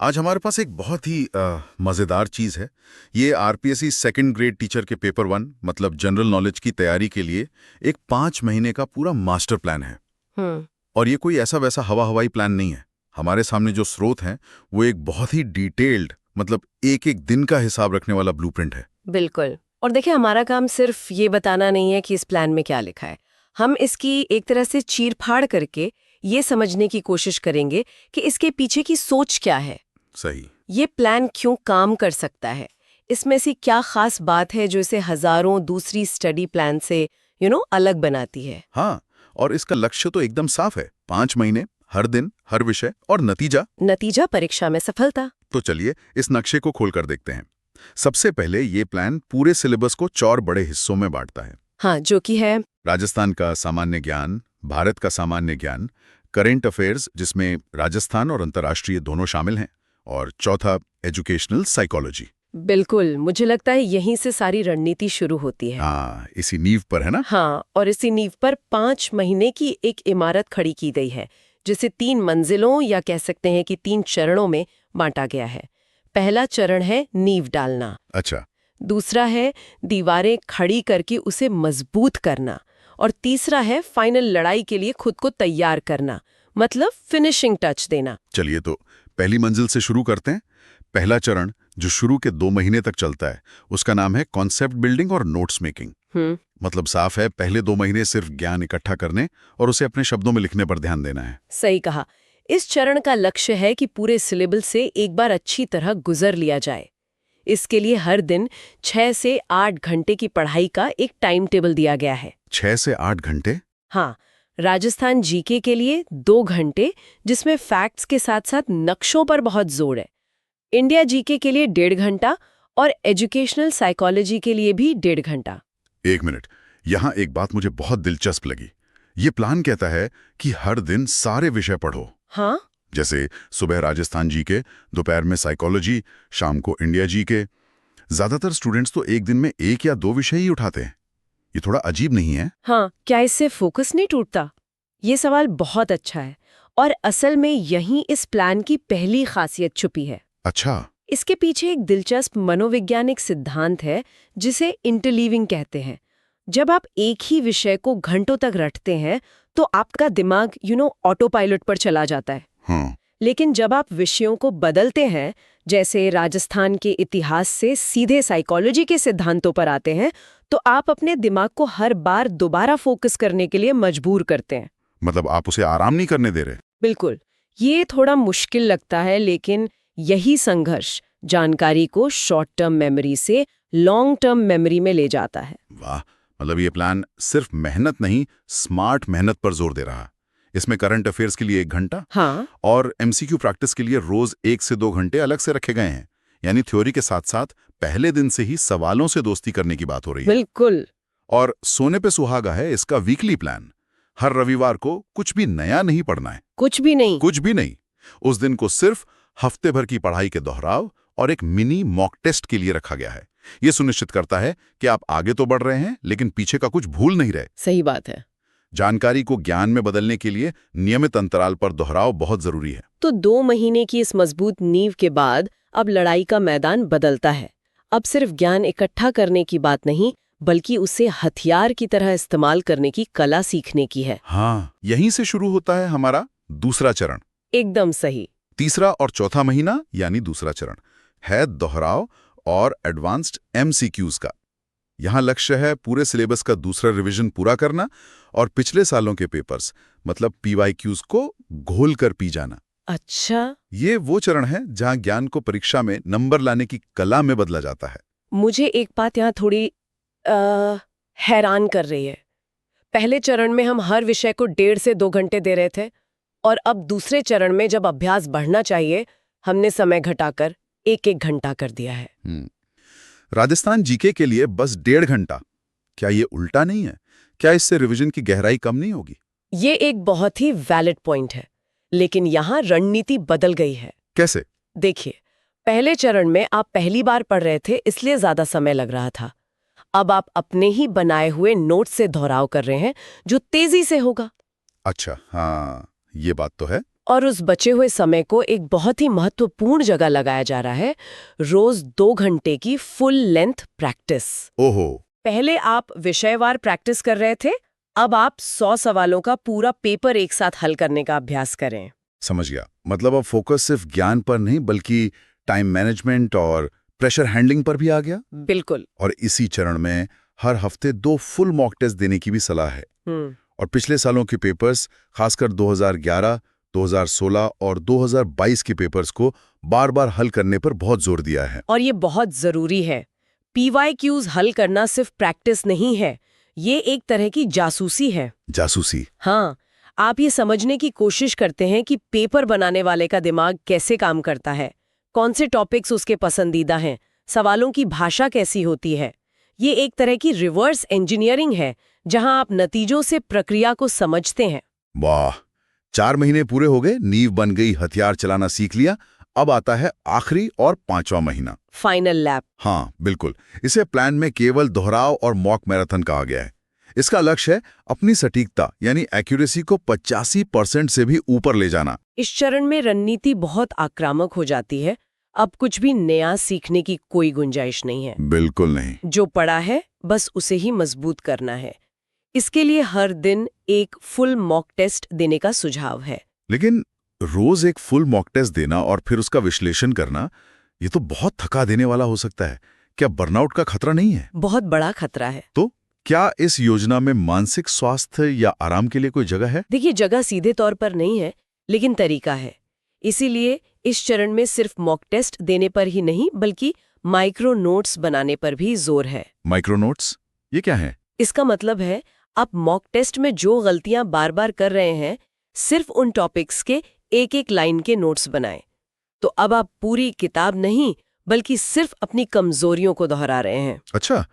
आज हमारे पास एक बहुत ही मज़ेदार चीज़ है। ये आरपीएससी सेकंड ग्रेड टीचर के पेपर वन मतलब जनरल नॉलेज की तैयारी के लिए एक 5 महीने का पूरा मास्टर प्लान है। हम्म। और ये कोई ऐसा वैसा हवा हवाई प्लान नहीं है। हमारे सामने जो स्रोत हैं वो एक बहुत ही डिटेल्ड मतलब एक एक दिन का हिसाब रखने वाला ब्लूप्रिंट है। बिल्कुल। और देखिए, हमारा काम सिर्फ ये बताना नहीं है कि इस प्लान में क्या लिखा है। हम इसकी एक तरह से चीर फाड़ करके ये समझने की कोशिश करेंगे कि इसके पीछे की सोच क्या है। सही। ये प्लान क्यों काम कर सकता है, इसमें से क्या खास बात है जो इसे हजारों दूसरी स्टडी प्लान से अलग बनाती है। हाँ, और इसका लक्ष्य तो एकदम साफ है, 5 महीने, हर दिन, हर विषय और नतीजा। नतीजा परीक्षा में सफलता। तो चलिए इस नक्शे को खोलकर देखते हैं। सबसे पहले ये प्लान पूरे सिलेबस को 4 बड़े हिस्सों में बांटता है। हाँ, जो कि है राजस्थान का सामान्य ज्ञान, भारत का सामान्य ज्ञान, करेंट अफेयर्स जिसमें राजस्थान और अंतर्राष्ट्रीय दोनों शामिल हैं, और चौथा एजुकेशनल साइकोलॉजी। बिल्कुल, मुझे लगता है यहीं से सारी रणनीति शुरू होती है। हाँ, इसी नींव पर है ना। हाँ, और इसी नींव पर 5 महीने की एक इमारत खड़ी की गई है, जिसे 3 मंजिलों या कह सकते हैं कि 3 चरणों में बांटा गया है। पहला चरण है नींव डालना। अच्छा। दूसरा है दीवारें खड़ी करके उसे मजबूत करना। और तीसरा है फाइनल लड़ाई के लिए खुद को तैयार करना, मतलब फिनिशिंग टच देना। चलिए तो पहली मंजिल से शुरू करते हैं। पहला चरण जो शुरू के 2 महीने तक चलता है उसका नाम है कॉन्सेप्ट बिल्डिंग और नोट्स मेकिंग। मतलब साफ है, पहले 2 महीने सिर्फ ज्ञान इकट्ठा करने और उसे अपने शब्दों में लिखने पर ध्यान देना है। सही कहा। इस चरण का लक्ष्य है कि पूरे सिलेबस से एक बार अच्छी तरह गुजर लिया जाए। इसके लिए हर दिन 6 से 8 घंटे की पढ़ाई का एक टाइम टेबल दिया गया है। 6 से 8 घंटे? हाँ, राजस्थान जीके के लिए 2 घंटे, जिसमें फैक्ट्स के साथ साथ नक्शों पर बहुत जोर है। इंडिया जीके के लिए 1.5 घंटा और एजुकेशनल साइकोलॉजी के लिए भी 1.5 घंटा। 1 मिनट, यहाँ एक बात मुझे बहुत दिलचस्प लगी। ये प्लान कहता है कि हर दिन सारे विषय पढ़ो। हाँ, जैसे सुबह राजस्थान जीके, दोपहर में साइकोलॉजी, शाम को इंडिया जीके। ज्यादातर स्टूडेंट्स तो एक दिन में 1 या 2 विषय ही उठाते हैं। ये थोड़ा अजीब नहीं है? हाँ, क्या इससे फोकस नहीं टूटता? ये सवाल बहुत अच्छा है, और असल में यहीं इस प्लान की पहली खासियत छुपी है। अच्छा। इसके पीछे एक दिलचस्प मनोवैज्ञानिक सिद्धांत है जिसे इंटरलीविंग कहते हैं। जब आप एक ही विषय को घंटों तक रटते हैं तो आपका दिमाग ऑटो पायलट पर चला जाता है। हाँ। लेकिन जब आप विषयों को बदलते हैं, जैसे राजस्थान के इतिहास से सीधे साइकोलॉजी के सिद्धांतों पर आते हैं, तो आप अपने दिमाग को हर बार दोबारा फोकस करने के लिए मजबूर करते हैं। मतलब आप उसे आराम नहीं करने दे रहे? बिल्कुल। ये थोड़ा मुश्किल लगता है, लेकिन यही संघर्ष जानकारी को शॉर्ट टर्म मेमोरी से लॉन्ग टर्म मेमोरी में ले जाता है। वाह, मतलब ये प्लान सिर्फ मेहनत नहीं, स्मार्ट मेहनत पर जोर दे रहा है। इसमें करंट अफेयर्स के लिए 1 घंटा हाँ, और एमसीक्यू प्रैक्टिस के लिए रोज 1 से 2 घंटे अलग से रखे गए हैं। यानी थ्योरी के साथ साथ पहले दिन से ही सवालों से दोस्ती करने की बात हो रही है। बिल्कुल। और सोने पे सुहागा है इसका वीकली प्लान। हर रविवार को कुछ भी नया नहीं पढ़ना है। कुछ भी नहीं। कुछ भी नहीं। उस दिन को सिर्फ हफ्ते भर की पढ़ाई के दोहराव और एक मिनी मॉक टेस्ट के लिए रखा गया है। यह सुनिश्चित करता है कि आप आगे तो बढ़ रहे हैं लेकिन पीछे का कुछ भूल नहीं रहे। सही बात है। जानकारी को ज्ञान में बदलने के लिए नियमित अंतराल पर दोहराव बहुत जरूरी है। तो 2 महीने की इस मजबूत नींव के बाद अब लड़ाई का मैदान बदलता है। अब सिर्फ ज्ञान इकट्ठा करने की बात नहीं, बल्कि उसे हथियार की तरह इस्तेमाल करने की कला सीखने की है। हाँ, यहीं से शुरू होता है हमारा दूसरा चरण। एकदम सही। तीसरा और चौथा महीना यानी दूसरा चरण है दोहराव और एडवांस्ड एमसीक्यूज का। यहाँ लक्ष्य है पूरे सिलेबस का दूसरा रिवीजन पूरा करना और पिछले सालों के पेपर्स मतलब पीवाईक्यूज को घोल कर पी जाना। अच्छा, ये वो चरण है जहाँ ज्ञान को परीक्षा में नंबर लाने की कला में बदला जाता है। मुझे एक बात यहाँ थोड़ी हैरान कर रही है। पहले चरण में हम हर विषय को 1.5 से 2 घंटे दे रहे थे, और अब दूसरे चरण में जब अभ्यास बढ़ना चाहिए, हमने समय घटाकर 1-1 घंटा कर दिया है। राजस्थान जीके के लिए बस 1.5 घंटा। क्या ये उल्टा नहीं है? क्या इससे रिवीजन की गहराई कम नहीं होगी? ये एक बहुत ही वैलिड पॉइंट है, लेकिन यहाँ रणनीति बदल गई है। कैसे? देखिए, पहले चरण में आप पहली बार पढ़ रहे थे, इसलिए ज्यादा समय लग रहा था। अब आप अपने ही बनाए हुए नोट से दोहराव कर रहे हैं, जो तेजी से होगा। अच्छा, हाँ, ये बात तो है। और उस बचे हुए समय को एक बहुत ही महत्वपूर्ण जगह लगाया जा रहा है, रोज 2 घंटे की फुल लेंथ प्रैक्टिस। ओहो, पहले आप विषयवार प्रैक्टिस कर रहे थे, अब आप 100 सवालों का पूरा पेपर एक साथ हल करने का अभ्यास करें। समझ गया। मतलब अब फोकस सिर्फ ज्ञान पर नहीं बल्कि टाइम मैनेजमेंट और प्रेशर हैंडलिंग पर भी आ गया। बिल्कुल। और इसी चरण में हर हफ्ते 2 फुल मॉक टेस्ट देने की भी सलाह है। और पिछले सालों के पेपर्स, खासकर 2011, 2016 और 2022 के पेपर्स को बार-बार हल करने पर बहुत जोर दिया है। और ये बहुत जरूरी है। PYQs हल करना सिर्फ प्रैक्टिस नहीं है, ये एक तरह की जासूसी है। जासूसी। हाँ, आप ये समझने की कोशिश करते हैं कि पेपर बनाने वाले का दिमाग कैसे काम करता है, कौन से टॉपिक्स उसके पसंदीदा हैं, सवालों की भाषा कैसी होती है। ये एक तरह की रिवर्स इंजीनियरिंग है, जहां आप नतीजों से प्रक्रिया को समझते हैं। वाह, 4 महीने पूरे हो गए, नींव बन गई, हथियार चलाना सीख लिया। अब आता है आखिरी और 5वां महीना, फाइनल लैप। हाँ बिल्कुल। इसे प्लान में केवल दोहराव और मॉक मैराथन कहा गया है। इसका लक्ष्य है अपनी सटीकता यानी एक्यूरेसी को 85% से भी ऊपर ले जाना। इस चरण में रणनीति बहुत आक्रामक हो जाती है। अब कुछ भी नया सीखने की कोई गुंजाइश नहीं है। बिल्कुल नहीं। जो पड़ा है बस उसे ही मजबूत करना है। इसके लिए हर दिन एक फुल मॉक टेस्ट देने का सुझाव है। लेकिन रोज एक फुल मॉक टेस्ट देना और फिर उसका विश्लेषण करना, ये तो बहुत थका देने वाला हो सकता है। क्या बर्नआउट का खतरा नहीं है? बहुत बड़ा खतरा है। तो क्या इस योजना में मानसिक स्वास्थ्य या आराम के लिए कोई जगह है? देखिए, जगह सीधे तौर पर नहीं है, लेकिन तरीका है। इसीलिए इस चरण में सिर्फ मॉक टेस्ट देने पर ही नहीं बल्कि माइक्रो नोट्स बनाने पर भी जोर है। माइक्रो नोट्स, ये क्या है? इसका मतलब है आप मॉक टेस्ट में जो गलतियां बार बार कर रहे हैं, सिर्फ उन टॉपिक्स के एक एक लाइन के नोट्स बनाएं। तो अब आप पूरी किताब नहीं बल्कि सिर्फ अपनी कमजोरियों को दोहरा रहे हैं। अच्छा,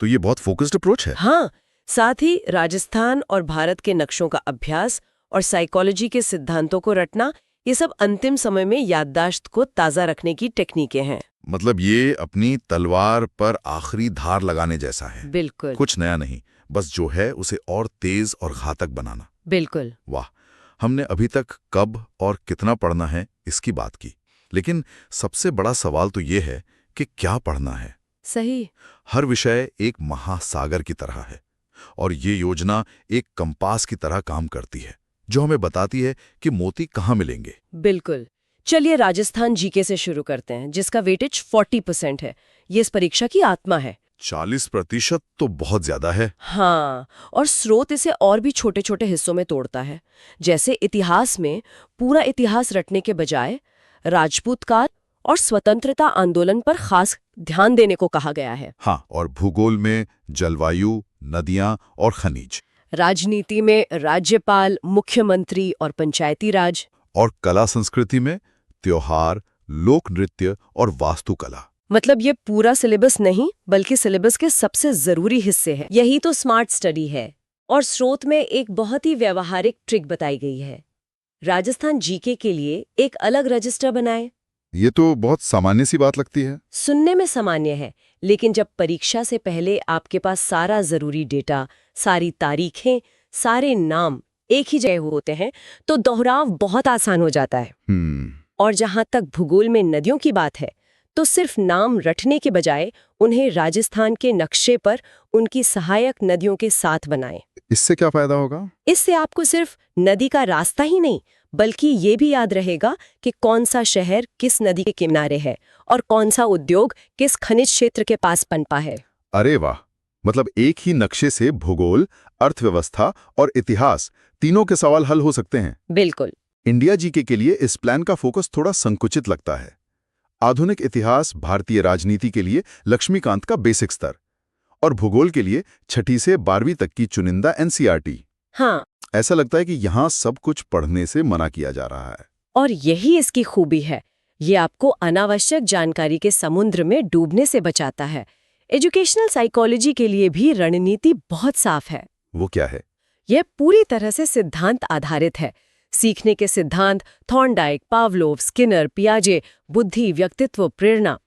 तो ये बहुत फोकस्ड अप्रोच है। हाँ, साथ ही राजस्थान और भारत के नक्शों का अभ्यास और साइकोलॉजी के सिद्धांतों को रटना, ये सब अंतिम समय में याददाश्त को ताज़ा रखने की टेक्निकें हैं। मतलब ये अपनी तलवार पर आखिरी धार लगाने जैसा है। बिल्कुल। कुछ नया नहीं, बस जो है उसे और तेज और घातक बनाना। बिल्कुल। वाह, हमने अभी तक कब और कितना पढ़ना है इसकी बात की, लेकिन सबसे बड़ा सवाल तो ये है कि क्या पढ़ना है। सही। हर विषय एक महासागर की तरह है और ये योजना एक कंपास की तरह काम करती है, जो हमें बताती है कि मोती कहाँ मिलेंगे। बिल्कुल। चलिए राजस्थान जीके से शुरू करते हैं, जिसका वेटेज 40% है। ये इस परीक्षा की आत्मा है। 40% तो बहुत ज्यादा है। हाँ, और स्रोत इसे और भी छोटे छोटे हिस्सों में तोड़ता है। जैसे इतिहास में पूरा इतिहास रटने के बजाय राजपूत काल और स्वतंत्रता आंदोलन पर खास ध्यान देने को कहा गया है। हाँ, और भूगोल में जलवायु, नदियां और खनिज। राजनीति में राज्यपाल, मुख्यमंत्री और पंचायती राज। और कला संस्कृति में त्योहार, लोक नृत्य और वास्तुकला। मतलब ये पूरा सिलेबस नहीं बल्कि सिलेबस के सबसे जरूरी हिस्से हैं। यही तो स्मार्ट स्टडी है। और स्रोत में एक बहुत ही व्यवहारिक ट्रिक बताई गई है। राजस्थान जीके के लिए एक अलग रजिस्टर बनाएं। ये तो बहुत सामान्य सी बात लगती है। सुनने में सामान्य है, लेकिन जब परीक्षा से पहले आपके पास सारा जरूरी डेटा, सारी तारीखें, सारे नाम एक ही जगह होते हैं, तो दोहराव बहुत आसान हो जाता है। और जहां तक भूगोल में नदियों की बात है, तो सिर्फ नाम रटने के बजाय उन्हें राजस्थान के नक्शे पर उनकी सहायक नदियों के साथ बनाएं। इससे क्या फायदा होगा? इससे आपको सिर्फ नदी का रास्ता ही नहीं बल्कि ये भी याद रहेगा कि कौन सा शहर किस नदी के किनारे है और कौन सा उद्योग किस खनिज क्षेत्र के पास पनपा है। अरे वाह, मतलब एक ही नक्शे से भूगोल, अर्थव्यवस्था और इतिहास तीनों के सवाल हल हो सकते हैं। बिल्कुल। इंडिया जीके के लिए इस प्लान का फोकस थोड़ा संकुचित लगता है। आधुनिक इतिहास, भारतीय राजनीति के लिए लक्ष्मीकांत का बेसिक स्तर और भूगोल के लिए 6ठी से 12वीं तक की चुनिंदा एनसीईआरटी। हाँ, ऐसा लगता है कि यहाँ सब कुछ पढ़ने से मना किया जा रहा है। और यही इसकी खूबी है। ये आपको अनावश्यक जानकारी के समुद्र में डूबने से बचाता है। एजुकेशनल साइकोलॉजी के लिए भी रणनीति बहुत साफ है। वो क्या है? यह पूरी तरह से सिद्धांत आधारित है। सीखने के सिद्धांत थॉर्नडाइक, पावलोव, स्किनर, पियाजे, बुद्धि, व्यक्तित्व, प्रेरणा।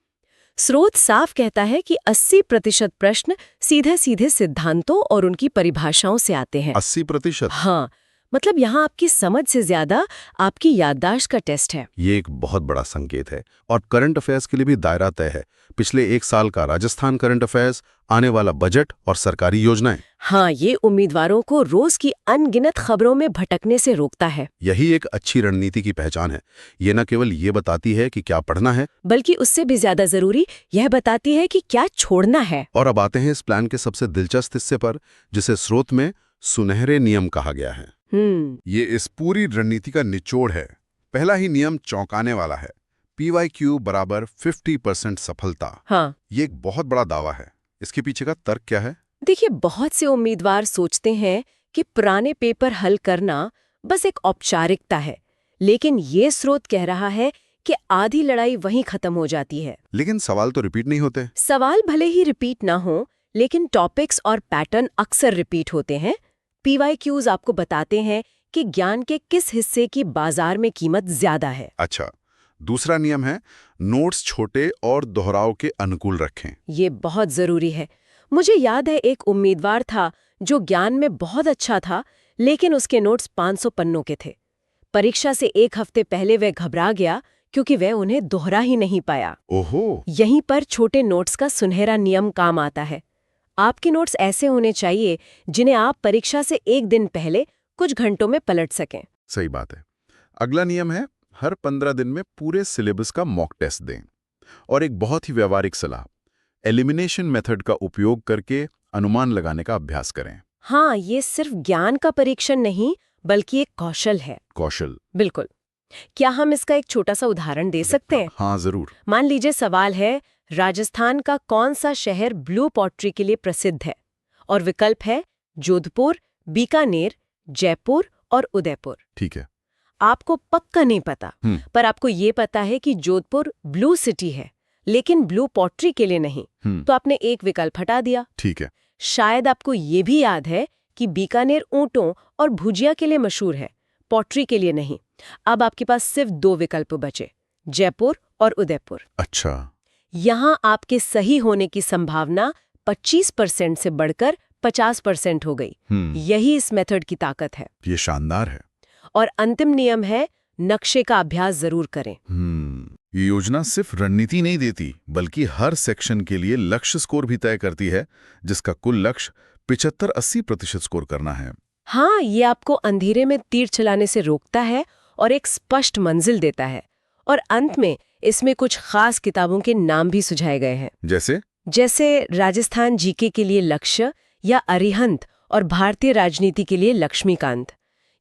स्रोत साफ कहता है कि 80% प्रश्न सीधे सीधे सिद्धांतों और उनकी परिभाषाओं से आते हैं। 80%? हाँ, मतलब यहाँ आपकी समझ से ज्यादा आपकी याददाश्त का टेस्ट है। ये एक बहुत बड़ा संकेत है। और करंट अफेयर्स के लिए भी दायरा तय है। पिछले 1 साल का राजस्थान करंट अफेयर्स, आने वाला बजट और सरकारी योजनाएं। हाँ, ये उम्मीदवारों को रोज की अनगिनत खबरों में भटकने से रोकता है। यही एक अच्छी रणनीति की पहचान है। ये न केवल ये बताती है कि क्या पढ़ना है, बल्कि उससे भी ज्यादा जरूरी यह बताती है कि क्या छोड़ना है। और अब आते हैं इस प्लान के सबसे दिलचस्प हिस्से पर, जिसे स्रोत में सुनहरे नियम कहा गया है। ये इस पूरी रणनीति का निचोड़ है। पहला ही नियम चौंकाने वाला है। PYQ बराबर 50% सफलता। हाँ, ये एक बहुत बड़ा दावा है। इसके पीछे का तर्क क्या है? देखिए, बहुत से उम्मीदवार सोचते हैं कि पुराने पेपर हल करना बस एक औपचारिकता है, लेकिन ये स्रोत कह रहा है कि आधी लड़ाई वहीं खत्म हो जाती है। लेकिन सवाल तो रिपीट नहीं होते। सवाल भले ही रिपीट ना हो, लेकिन टॉपिक्स और पैटर्न अक्सर रिपीट होते हैं। PYQs आपको बताते हैं कि ज्ञान के किस हिस्से की बाजार में कीमत ज्यादा है। अच्छा, दूसरा नियम है नोट्स छोटे और दोहराव के अनुकूल रखें। ये बहुत जरूरी है। मुझे याद है, एक उम्मीदवार था जो ज्ञान में बहुत अच्छा था, लेकिन उसके नोट्स 500 पन्नों के थे। परीक्षा से 1 हफ्ते पहले वह घबरा गया क्योंकि वह उन्हें दोहरा ही नहीं पाया। ओहो, यहीं पर छोटे नोट्स का सुनहरा नियम काम आता है। आपके नोट्स ऐसे होने चाहिए जिन्हें आप परीक्षा से 1 दिन पहले कुछ घंटों में पलट सकें। सही बात है। अगला नियम है हर 15 दिन में पूरे सिलेबस का मॉक टेस्ट दें। और एक बहुत ही व्यवहारिक सलाह, एलिमिनेशन मेथड का उपयोग करके अनुमान लगाने का अभ्यास करें। हाँ, ये सिर्फ ज्ञान का परीक्षण नहीं, बल्कि एक कौशल है। कौशल। बिल्कुल। क्या हम इसका एक छोटा सा उदाहरण दे सकते हैं? हाँ, जरूर। मान लीजिए सवाल है, राजस्थान का कौन सा शहर ब्लू पॉटरी के लिए प्रसिद्ध है? और विकल्प है जोधपुर, बीकानेर, जयपुर और उदयपुर। ठीक है। आपको पक्का नहीं पता, पर आपको ये पता है कि जोधपुर ब्लू सिटी है, लेकिन ब्लू पॉटरी के लिए नहीं। तो आपने एक विकल्प हटा दिया। ठीक है। शायद आपको ये भी याद है कि बीकानेर ऊंटों और भुजिया के लिए मशहूर है, पॉटरी के लिए नहीं। अब आपके पास सिर्फ 2 विकल्प बचे, जयपुर और उदयपुर। अच्छा। यहाँ आपके सही होने की संभावना 25% से बढ़कर 50% हो गई। यही इस मेथड की ताकत है। ये शानदार है। और अंतिम नियम है, नक्शे का अभ्यास जरूर करें। ये योजना सिर्फ रणनीति नहीं देती, बल्कि हर सेक्शन के लिए लक्ष्य स्कोर भी तय करती है, जिसका कुल लक्ष्य 75-80% स्कोर करना है। हाँ, ये आपको अंधेरे में तीर चलाने से रोकता है और एक स्पष्ट मंजिल देता है। और अंत में इसमें कुछ खास किताबों के नाम भी सुझाए गए हैं, जैसे राजस्थान जीके के लिए लक्ष्य या अरिहंत और भारतीय राजनीति के लिए लक्ष्मीकांत।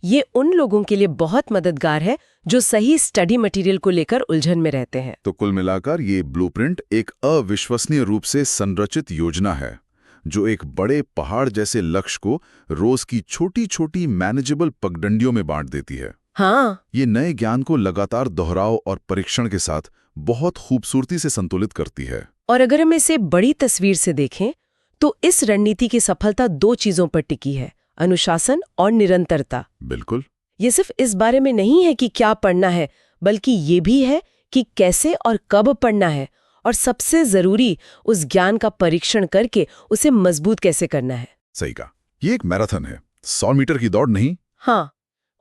ये उन लोगों के लिए बहुत मददगार है जो सही स्टडी मटेरियल को लेकर उलझन में रहते हैं। तो कुल मिलाकर ये ब्लूप्रिंट एक अविश्वसनीय रूप से संरचित योजना है, जो एक बड़े पहाड़ जैसे लक्ष्य को रोज की छोटी छोटी मैनेजेबल पगडंडियों में बांट देती है। हाँ, ये नए ज्ञान को लगातार दोहराव और परीक्षण के साथ बहुत खूबसूरती से संतुलित करती है। और अगर हम इसे बड़ी तस्वीर से देखें तो इस रणनीति की सफलता 2 चीजों पर टिकी है, अनुशासन और निरंतरता। बिल्कुल। ये सिर्फ इस बारे में नहीं है कि क्या पढ़ना है, बल्कि ये भी है कि कैसे और कब पढ़ना है, और सबसे जरूरी उस ज्ञान का परीक्षण करके उसे मजबूत कैसे करना है। सही कहा। ये एक मैराथन है, 100 मीटर की दौड़ नहीं। हाँ,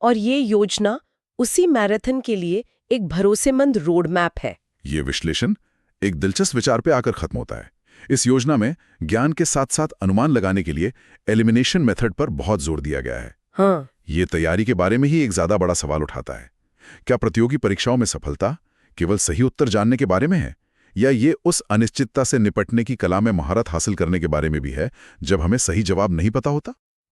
और ये योजना उसी मैराथन के लिए एक भरोसेमंद रोड मैप है। ये विश्लेषण एक दिलचस्प विचार पे आकर खत्म होता है। इस योजना में ज्ञान के साथ साथ अनुमान लगाने के लिए एलिमिनेशन मेथड पर बहुत जोर दिया गया है। हाँ, ये तैयारी के बारे में ही एक ज्यादा बड़ा सवाल उठाता है। क्या प्रतियोगी परीक्षाओं में सफलता केवल सही उत्तर जानने के बारे में है, या ये उस अनिश्चितता से निपटने की कला में महारत हासिल करने के बारे में भी है जब हमें सही जवाब नहीं पता होता?